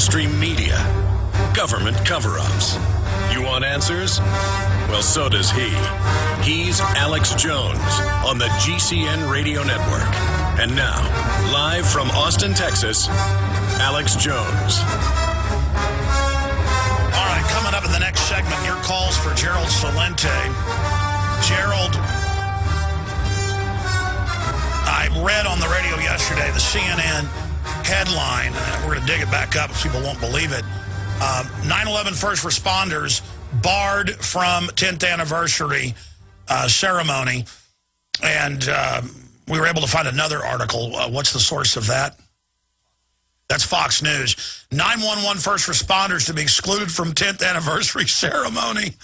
mainstream media, government cover-ups. You want answers? Well, so does he. He's Alex Jones on the GCN Radio Network. And now, live from Austin, Texas, Alex Jones. All right, coming up in the next segment, your calls for Gerald Celente. Gerald, I read on the radio yesterday the CNN headline, and we're going to dig it back up if people won't believe it. 9/11 first responders barred from 10th anniversary ceremony. And we were able to find another article. What's the source of that? That's Fox News. 911 first responders to be excluded from 10th anniversary ceremony.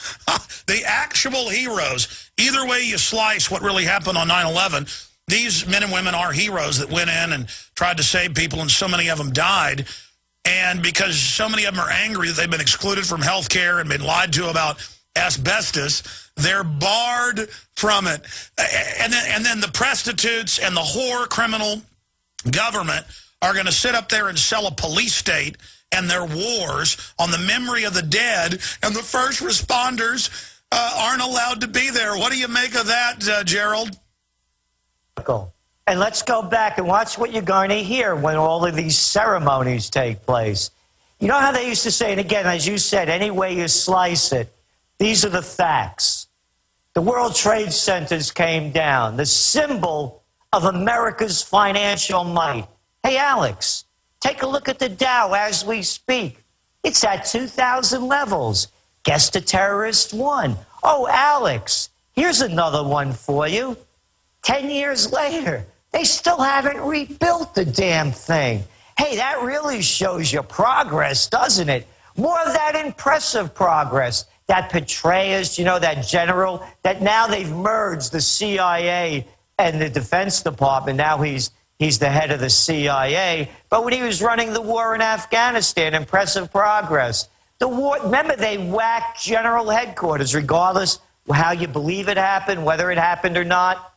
The actual heroes. Either way you slice what really happened on 9/11, these men and women are heroes that went in and tried to save people, and so many of them died. And because so many of them are angry that they've been excluded from health care and been lied to about asbestos, they're barred from it. And then the prostitutes and the whore criminal government are going to sit up there and sell a police state and their wars on the memory of the dead, and the first responders aren't allowed to be there. What do you make of that, Gerald? And let's go back and watch what you're going to hear when all of these ceremonies take place. You know how they used to say, and again, as you said, any way you slice it, these are the facts. The World Trade Centers came down, the symbol of America's financial might. Hey, Alex, take a look at the Dow as we speak. It's at 2,000 levels. Guess the terrorist won. Oh, Alex, here's another one for you. 10 years later, they still haven't rebuilt the damn thing. Hey, that really shows you progress, doesn't it? More of that impressive progress. That Petraeus, you know, that general, that now they've merged the CIA and the Defense Department. Now he's the head of the CIA. But when he was running the war in Afghanistan, impressive progress. The war, remember, they whacked General Headquarters, regardless how you believe it happened, whether it happened or not.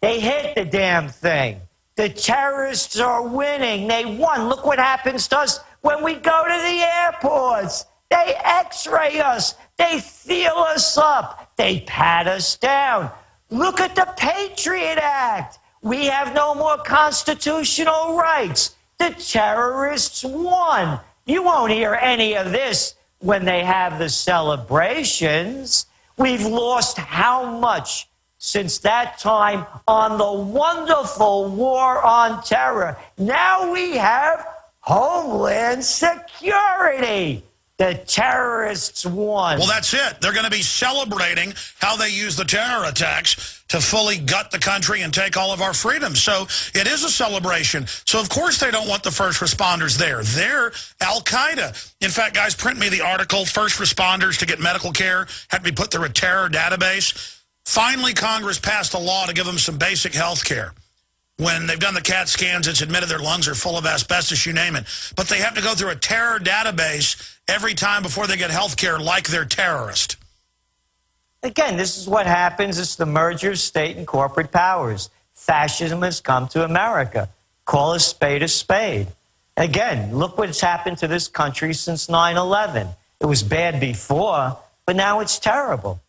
They hit the damn thing. The terrorists are winning. They won. Look what happens to us when we go to the airports. They x-ray us. They feel us up. They pat us down. Look at the Patriot Act. We have no more constitutional rights. The terrorists won. You won't hear any of this when they have the celebrations. We've lost how much since that time on the wonderful war on terror? Now we have Homeland Security. The terrorists won. Well, that's it. They're going to be celebrating how they use the terror attacks to fully gut the country and take all of our freedoms. So it is a celebration. So, of course, they don't want the first responders there. They're Al-Qaeda. In fact, guys, print me the article, first responders to get medical care have to be put through a terror database. Finally, Congress passed a law to give them some basic health care. When they've done the CAT scans, it's admitted their lungs are full of asbestos, you name it. But they have to go through a terror database every time before they get health care like they're terrorist. Again, this is what happens. It's the merger of state and corporate powers. Fascism has come to America. Call a spade a spade. Again, look what's happened to this country since 9/11. It was bad before, but now it's terrible.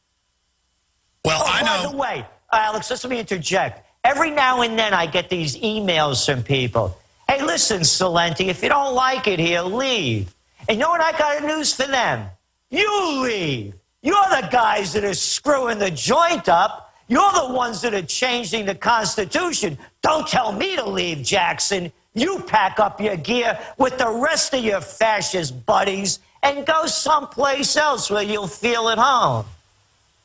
Well, I know. By the way, Alex, let me interject. Every now and then I get these emails from people. Hey, listen, Celente, if you don't like it here, leave. And you know what? I got news for them. You leave. You're the guys that are screwing the joint up. You're the ones that are changing the Constitution. Don't tell me to leave, Jackson. You pack up your gear with the rest of your fascist buddies and go someplace else where you'll feel at home.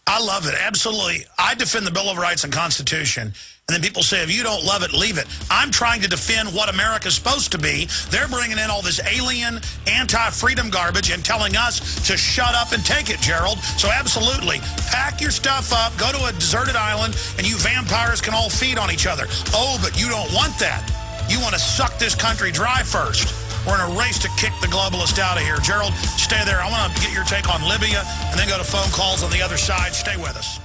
I love it. Absolutely. I defend the Bill of Rights and Constitution. And then people say, if you don't love it, leave it. I'm trying to defend what America's supposed to be. They're bringing in all this alien, anti-freedom garbage and telling us to shut up and take it, Gerald. So absolutely, pack your stuff up, go to a deserted island, and you vampires can all feed on each other. Oh, but you don't want that. You want to suck this country dry first. We're in a race to kick the globalist out of here. Gerald, stay there. I want to get your take on Libya and then go to phone calls on the other side. Stay with us.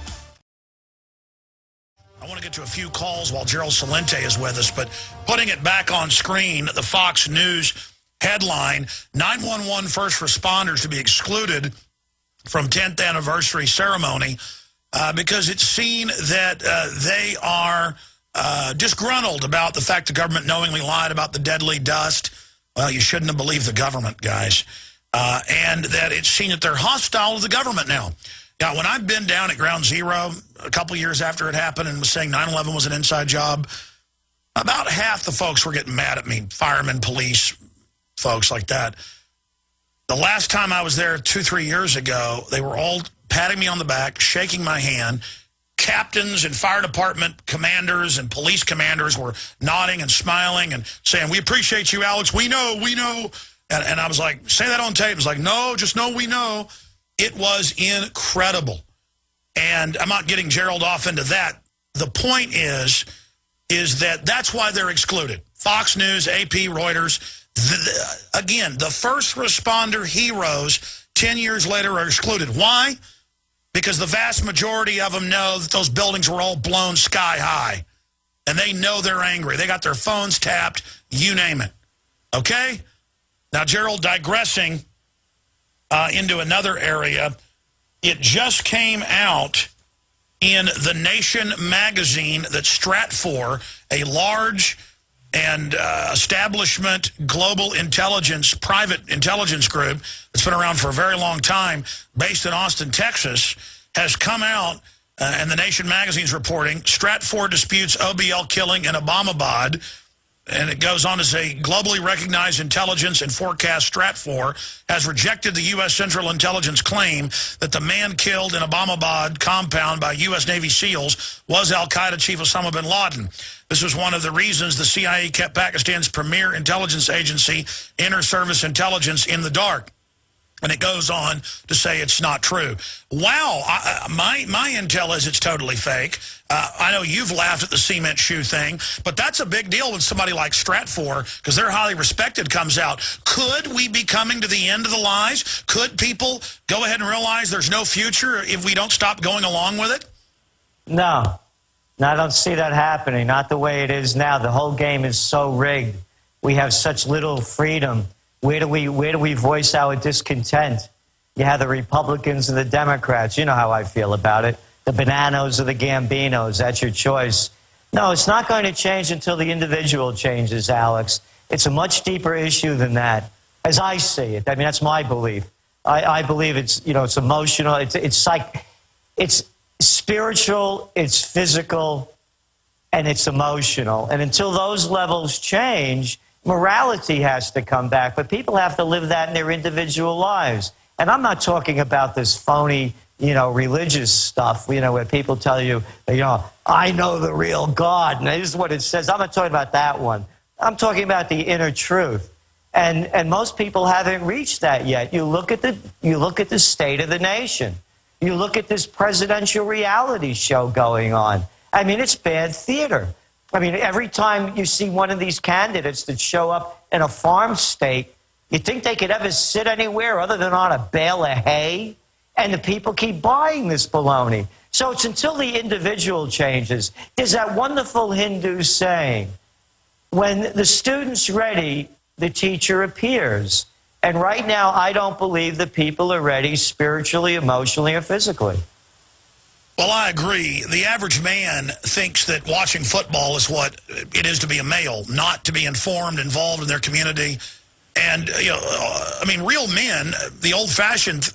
I want to get to a few calls while Gerald Celente is with us, but putting it back on screen, the Fox News headline, 911 first responders to be excluded from 10th anniversary ceremony because it's seen that they are disgruntled about the fact the government knowingly lied about the deadly dust. Well, you shouldn't have believed the government, guys. And that it's seen that they're hostile to the government now. Now, when I've been down at Ground Zero a couple years after it happened and was saying 9/11 was an inside job, about half the folks were getting mad at me, firemen, police, folks like that. The last time I was there 2-3 years ago, they were all patting me on the back, shaking my hand. Captains and fire department commanders and police commanders were nodding and smiling and saying, "We appreciate you, Alex. We know, we know." And I was like, "Say that on tape." It was like, "No, just know we know." It was incredible. And I'm not getting Gerald off into that. The point is that that's why they're excluded. Fox News, AP, Reuters. Again, the first responder heroes 10 years later are excluded. Why? Because the vast majority of them know that those buildings were all blown sky high. And they know they're angry. They got their phones tapped, you name it. Okay? Now, Gerald, digressing into another area, it just came out in The Nation magazine that Stratfor, a large and establishment global intelligence, private intelligence group that's been around for a very long time, based in Austin, Texas, has come out, and The Nation magazine's reporting, Stratfor disputes OBL killing in Obamabad. And it goes on to say, globally recognized intelligence and forecast Stratfor has rejected the U.S. Central Intelligence claim that the man killed in Obamabad compound by U.S. Navy SEALs was al-Qaeda chief Osama bin Laden. This was one of the reasons the CIA kept Pakistan's premier intelligence agency, Inter-Service Intelligence, in the dark. And it goes on to say it's not true. Wow, my intel is it's totally fake. I know you've laughed at the cement shoe thing, but that's a big deal when somebody like Stratfor, because they're highly respected, comes out. Could we be coming to the end of the lies? Could people go ahead and realize there's no future if we don't stop going along with it? No, I don't see that happening. Not the way it is now. The whole game is so rigged. We have such little freedom. Where do we voice our discontent? You have the Republicans and the Democrats. You know how I feel about it. The Bananos or the Gambinos. That's your choice. No, it's not going to change until the individual changes, Alex. It's a much deeper issue than that, as I see it. I mean, that's my belief. I believe it's, it's emotional. It's spiritual. It's physical, and it's emotional. And until those levels change, morality has to come back, but people have to live that in their individual lives. And I'm not talking about this phony, religious stuff, where people tell you, I know the real God, and this is what it says. I'm not talking about that one. I'm talking about the inner truth. And most people haven't reached that yet. You look at the state of the nation. You look at this presidential reality show going on. I mean, it's bad theater. I mean, every time you see one of these candidates that show up in a farm state, you think they could ever sit anywhere other than on a bale of hay? And the people keep buying this baloney. So it's until the individual changes. There's that wonderful Hindu saying, when the student's ready, the teacher appears. And right now, I don't believe that people are ready spiritually, emotionally, or physically. Well, I agree. The average man thinks that watching football is what it is to be a male, not to be informed, involved in their community. And, I mean, real men, the old-fashioned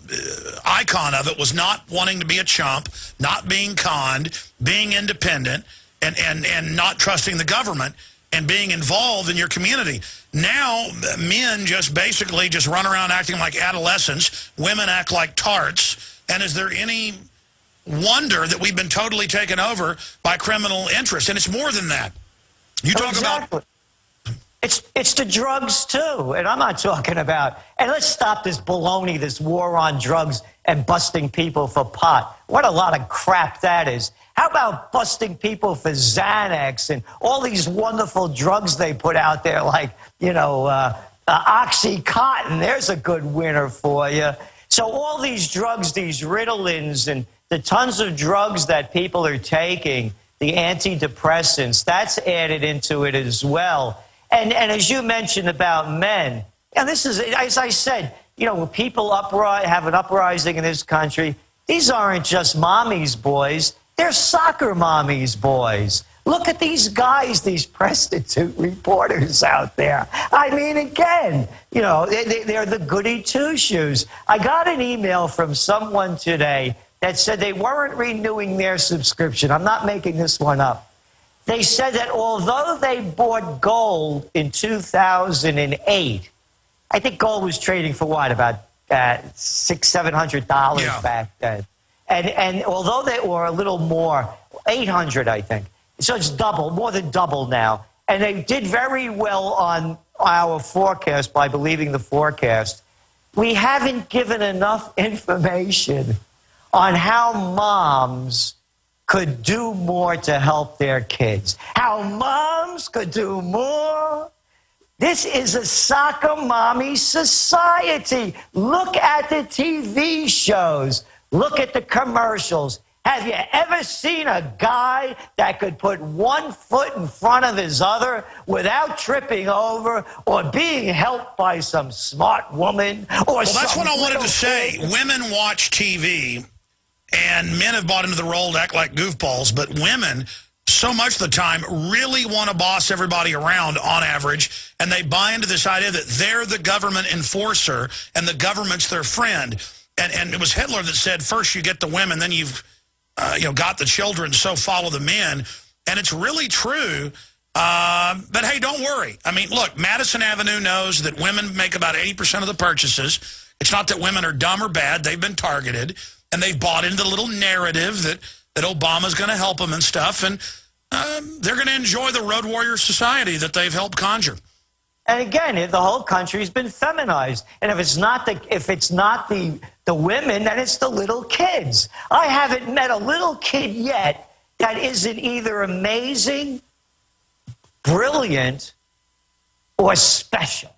icon of it was not wanting to be a chump, not being conned, being independent, and not trusting the government, and being involved in your community. Now, men just basically just run around acting like adolescents. Women act like tarts. And is there any wonder that we've been totally taken over by criminal interests? And it's more than that. You talk about... It's the drugs, too. And I'm not talking about... And let's stop this baloney, this war on drugs and busting people for pot. What a lot of crap that is. How about busting people for Xanax and all these wonderful drugs they put out there like, Oxycontin? There's a good winner for you. So all these drugs, these Ritalins and the tons of drugs that people are taking, the antidepressants, that's added into it as well. And as you mentioned about men, And this is, as I said, you know, when people have an uprising in this country, these aren't just mommy's boys. They're soccer mommy's boys. Look at these guys, these prostitute reporters out there. I mean, again, you know, they're the goody two-shoes. I got an email from someone today that said they weren't renewing their subscription. I'm not making this one up. They said that although they bought gold in 2008, I think gold was trading for what, about $600-700 back then. And although they were a little more, 800, I think. So it's double, more than double now. And they did very well on our forecast by believing the forecast. We haven't given enough information on how moms could do more to help their kids. How moms could do more. This is a soccer mommy society. Look at the TV shows. Look at the commercials. Have you ever seen a guy that could put one foot in front of his other without tripping over or being helped by some smart woman? Well, that's what I wanted to say. Women watch TV, and men have bought into the role to act like goofballs, but women, so much of the time, really want to boss everybody around on average, and they buy into this idea that they're the government enforcer and the government's their friend. And it was Hitler that said, first you get the women, then you've got the children, so follow the men. And it's really true. But, hey, don't worry. I mean, look, Madison Avenue knows that women make about 80% of the purchases. It's not that women are dumb or bad. They've been targeted. And they've bought into the little narrative that Obama's going to help them and stuff. And they're going to enjoy the road warrior society that they've helped conjure. And again, the whole country's been feminized. And if it's not the women, then it's the little kids. I haven't met a little kid yet that isn't either amazing, brilliant, or special.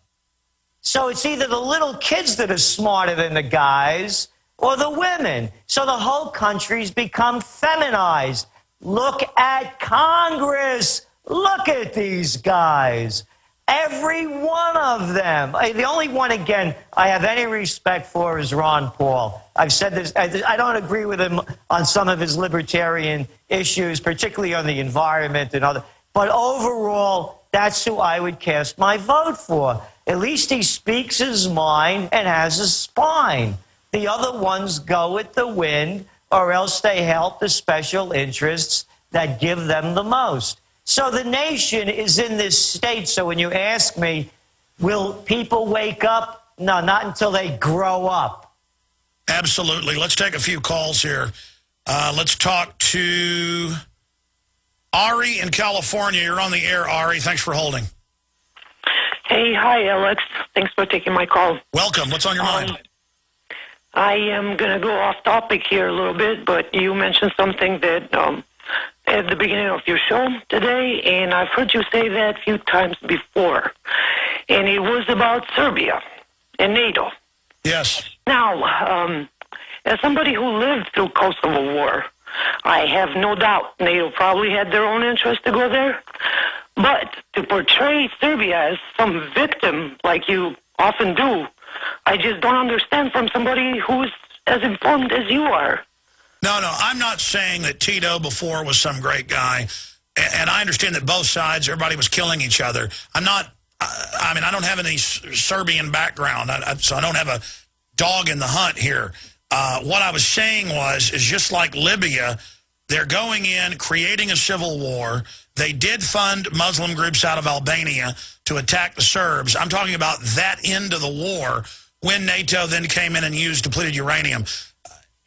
So it's either the little kids that are smarter than the guys or the women. So the whole country's become feminized. Look at Congress. Look at these guys. Every one of them. The only one, again, I have any respect for is Ron Paul. I've said this. I don't agree with him on some of his libertarian issues, particularly on the environment and other. But overall, that's who I would cast my vote for. At least he speaks his mind and has a spine. The other ones go with the wind, or else they help the special interests that give them the most. So the nation is in this state. So when you ask me, will people wake up? No, not until they grow up. Absolutely. Let's take a few calls here. Let's talk to Ari in California. You're on the air, Ari. Thanks for holding. Hey, hi, Alex. Thanks for taking my call. Welcome. What's on your mind? I am going to go off topic here a little bit, but you mentioned something that at the beginning of your show today, and I've heard you say that a few times before, and it was about Serbia and NATO. Yes. Now, as somebody who lived through Kosovo War, I have no doubt NATO probably had their own interest to go there, but to portray Serbia as some victim like you often do, I just don't understand from somebody who's as informed as you are. No, I'm not saying that Tito before was some great guy, and I understand that both sides, everybody was killing each other. I don't have any Serbian background, so I don't have a dog in the hunt here. What I was saying is just like Libya, they're going in, creating a civil war. They did fund Muslim groups out of Albania to attack the Serbs. I'm talking about that end of the war when NATO then came in and used depleted uranium.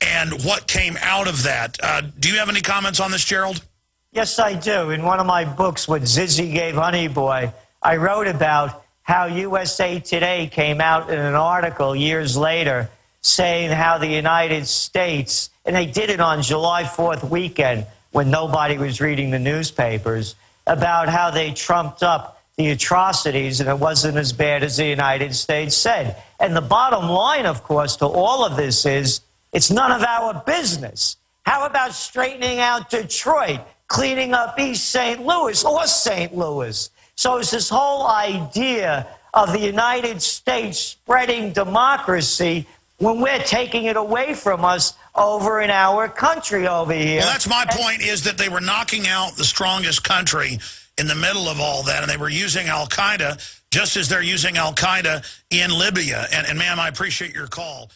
And what came out of that. Do you have any comments on this, Gerald? Yes, I do. In one of my books, What Zizzy Gave Honey Boy, I wrote about how USA Today came out in an article years later saying how the United States, and they did it on July 4th weekend when nobody was reading the newspapers, about how they trumped up the atrocities and it wasn't as bad as the United States said. And the bottom line, of course, to all of this is, it's none of our business. How about straightening out Detroit, cleaning up East St. Louis or St. Louis? So it's this whole idea of the United States spreading democracy when we're taking it away from us over in our country over here. Well, that's my point, is that they were knocking out the strongest country in the middle of all that, and they were using Al-Qaeda just as they're using Al-Qaeda in Libya. And ma'am, I appreciate your call.